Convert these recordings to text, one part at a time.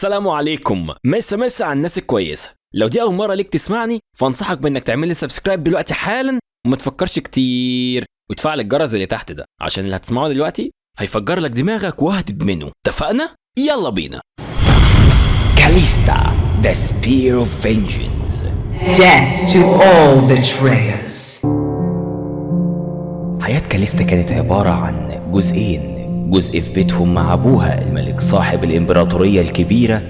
السلام عليكم. مسا على الناس الكويسة. لو دي أول مرة ليك تسمعني فانصحك بأنك تعمل لي سبسكرايب دلوقتي حالا وما تفكرش كتير وتفعل الجرس اللي تحت ده عشان اللي هتسمعه دلوقتي هيفجر لك دماغك وهتدمنه. اتفقنا؟ يلا بينا. كاليستا The Spear of Vengeance. Death to all betrayers. حياة كاليستا كانت عبارة عن جزئين، جزء في بيتهم مع أبوها الملك صاحب الإمبراطورية الكبيرة،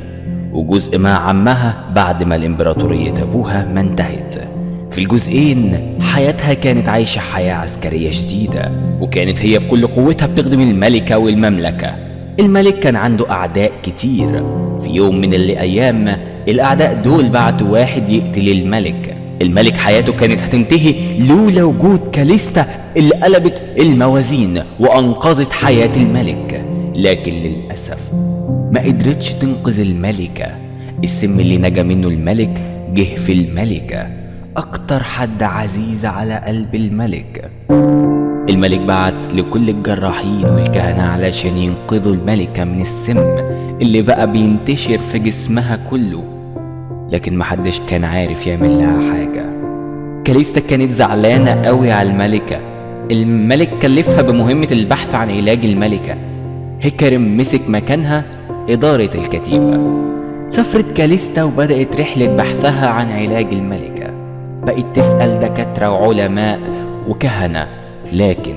وجزء مع عمها بعد ما الإمبراطورية أبوها ما انتهت. في الجزئين حياتها كانت عايشة حياة عسكرية شديدة، وكانت هي بكل قوتها بتخدم الملكة والمملكة. الملك كان عنده أعداء كتير. في يوم من الأيام الأعداء دول بعتوا واحد يقتل الملك. الملك حياته كانت هتنتهي لولا وجود كاليستا اللي قلبت الموازين وأنقذت حياة الملك، لكن للأسف ما قدرتش تنقذ الملكة. السم اللي نجا منه الملك جه في الملكة، أكتر حد عزيز على قلب الملك. الملك بعت لكل الجراحين والكهنة علشان ينقذوا الملكة من السم اللي بقى بينتشر في جسمها كله، لكن محدش كان عارف يعمل لها حاجة. كاليستا كانت زعلانة قوي على الملكة. الملك كلفها بمهمة البحث عن علاج الملكة. هيكارم مسك مكانها إدارة الكتيبة. سافرت كاليستا وبدأت رحلة بحثها عن علاج الملكة. بقت تسأل دكاترة وعلماء وكهنة، لكن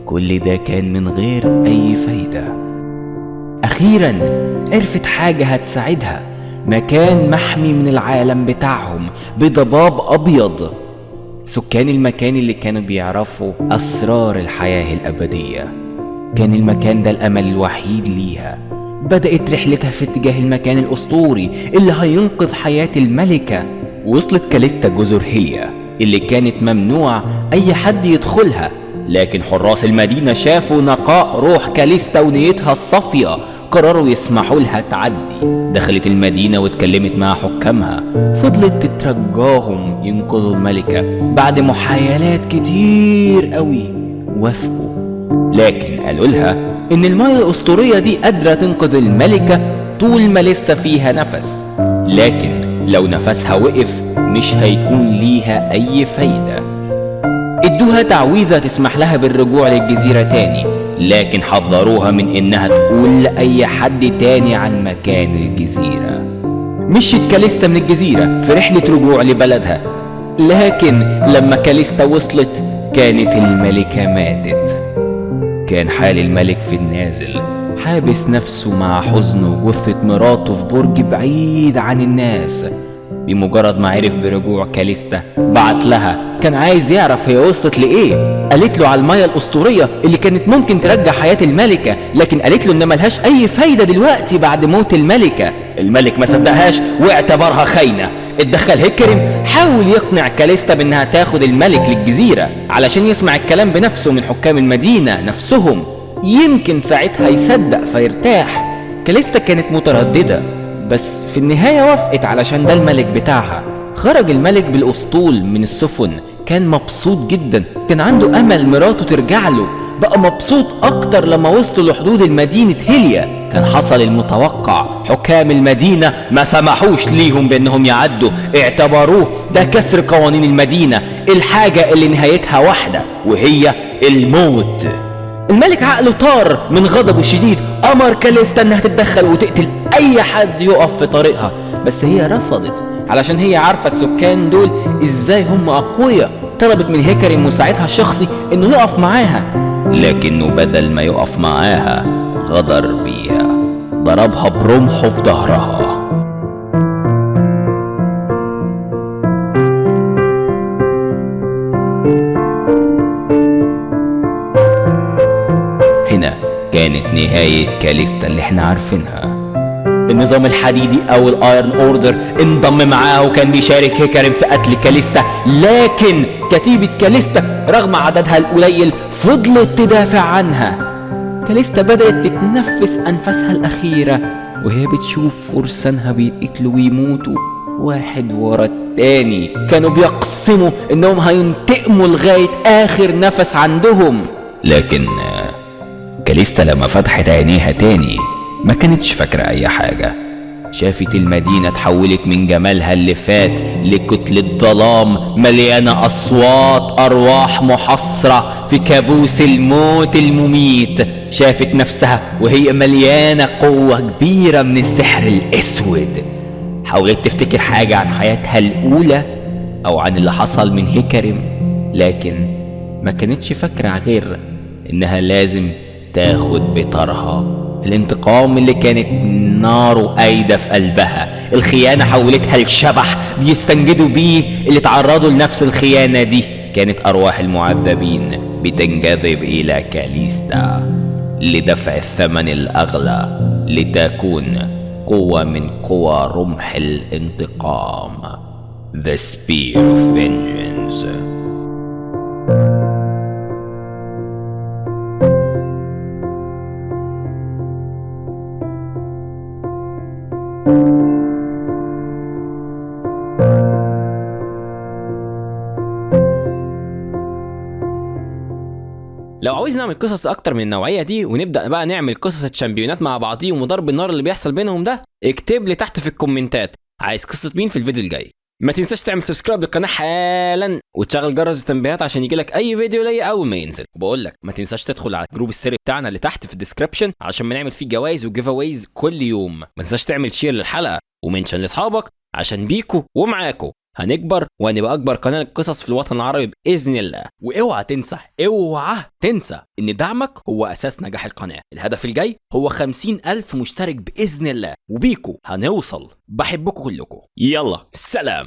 كل ده كان من غير أي فايدة. أخيرا عرفت حاجة هتساعدها، مكان محمي من العالم بتاعهم بضباب أبيض. سكان المكان اللي كانوا بيعرفوا أسرار الحياة الأبدية، كان المكان ده الأمل الوحيد ليها. بدأت رحلتها في اتجاه المكان الأسطوري اللي هينقذ حياة الملكة. وصلت كاليستا جزر هيليا اللي كانت ممنوع أي حد يدخلها، لكن حراس المدينة شافوا نقاء روح كاليستا ونيتها الصافية، قرروا يسمحوا لها تعدي. دخلت المدينة واتكلمت مع حكامها، فضلت تترجاهم ينقذوا الملكة. بعد محايلات كتير قوي وافقوا، لكن قالوا لها ان المياه الأسطورية دي قادرة تنقذ الملكة طول ما لسه فيها نفس، لكن لو نفسها وقف مش هيكون ليها أي فايدة. ادوها تعويذة تسمح لها بالرجوع للجزيرة تاني، لكن حذروها من انها تقول لأي حد تاني عن مكان الجزيرة. مشيت كاليستا من الجزيرة في رحلة رجوع لبلدها، لكن لما كاليستا وصلت كانت الملكة ماتت. كان حال الملك في النازل، حابس نفسه مع حزنه وجثة مراته في برج بعيد عن الناس. بمجرد ما عرف برجوع كاليستا بعت لها، كان عايز يعرف هي وصلت لإيه. قالت له على المياه الأسطورية اللي كانت ممكن ترجع حياة الملكة، لكن قالت له إن ملهاش أي فايدة دلوقتي بعد موت الملكة. الملك ما صدقهاش واعتبرها خاينة. اتدخل هيكارم حاول يقنع كاليستا بإنها تاخد الملك للجزيرة علشان يسمع الكلام بنفسه من حكام المدينة نفسهم، يمكن ساعتها يصدق فيرتاح. كاليستا كانت مترددة، بس في النهاية وافقت علشان ده الملك بتاعها. خرج الملك بالأسطول من السفن، كان مبسوط جدا، كان عنده أمل مراته ترجع له. بقى مبسوط أكتر لما وصلوا لحدود المدينة هيليا. كان حصل المتوقع، حكام المدينة ما سمحوش ليهم بأنهم يعدوا، اعتبروه ده كسر قوانين المدينة، الحاجة اللي نهايتها واحدة وهي الموت. الملك عقله طار من غضبه الشديد، أمر كاليستا انها تتدخل وتقتل اي حد يقف في طريقها، بس هي رفضت علشان هي عارفة السكان دول ازاي هم اقوياء. طلبت من هيكارم مساعدها الشخصي انه يقف معاها، لكنه بدل ما يقف معاها غدر بيها، ضربها برمحه في ظهرها. هنا كانت نهاية كاليستا اللي احنا عارفينها. النظام الحديدي او الايرن اوردر انضم معاه وكان بيشارك هيكارم في قتل كاليستا، لكن كتيبة كاليستا رغم عددها القليل فضلت تدافع عنها. كاليستا بدأت تتنفس أنفاسها الأخيرة وهي بتشوف فرسانها بيتقتلوا ويموتوا واحد ورا التاني. كانوا بيقسموا انهم هينتقموا لغاية آخر نفس عندهم، لكن كاليستا لما فتحت عينيها تاني ما كانتش فاكرة أي حاجة. شافت المدينة اتحولت من جمالها اللي فات لكتلة ظلام مليانة أصوات أرواح محصرة في كابوس الموت المميت. شافت نفسها وهي مليانة قوة كبيرة من السحر الأسود. حاولت تفتكر حاجة عن حياتها الأولى أو عن اللي حصل من هيكرم، لكن ما كانتش فاكرة غير إنها لازم تاخد بطارها. الانتقام اللي كانت ناره قايدة في قلبها، الخيانة حولتها لشبح بيستنجدوا بيه اللي تعرضوا لنفس الخيانة دي. كانت أرواح المعذبين بتنجذب إلى كاليستا لدفع الثمن الأغلى لتكون قوة من قوى رمح الانتقام. The Spear of Vengeance. لو عاوز نعمل قصص اكتر من النوعيه دي ونبدا بقى نعمل قصص الشامبيونات مع بعضيهم وضرب النار اللي بيحصل بينهم ده، اكتب لي تحت في الكومنتات عايز قصه مين في الفيديو الجاي. ما تنساش تعمل سبسكرايب للقناه حالا وتشغل جرس التنبيهات عشان يجيلك اي فيديو ليا اول ما ينزل. وبقول لك ما تنساش تدخل على الجروب السري بتاعنا اللي تحت في الديسكربشن عشان بنعمل فيه جوائز وجيف اويز كل يوم. ما تنساش تعمل شير للحلقه ومنشن لاصحابك عشان بيكو ومعاكو هنكبر وهنبقى اكبر قناه للقصص في الوطن العربي باذن الله. واوعى تنسى ان دعمك هو اساس نجاح القناه. الهدف الجاي هو 50,000 مشترك باذن الله، وبيكو هنوصل. بحبكم كلكم، يلا سلام.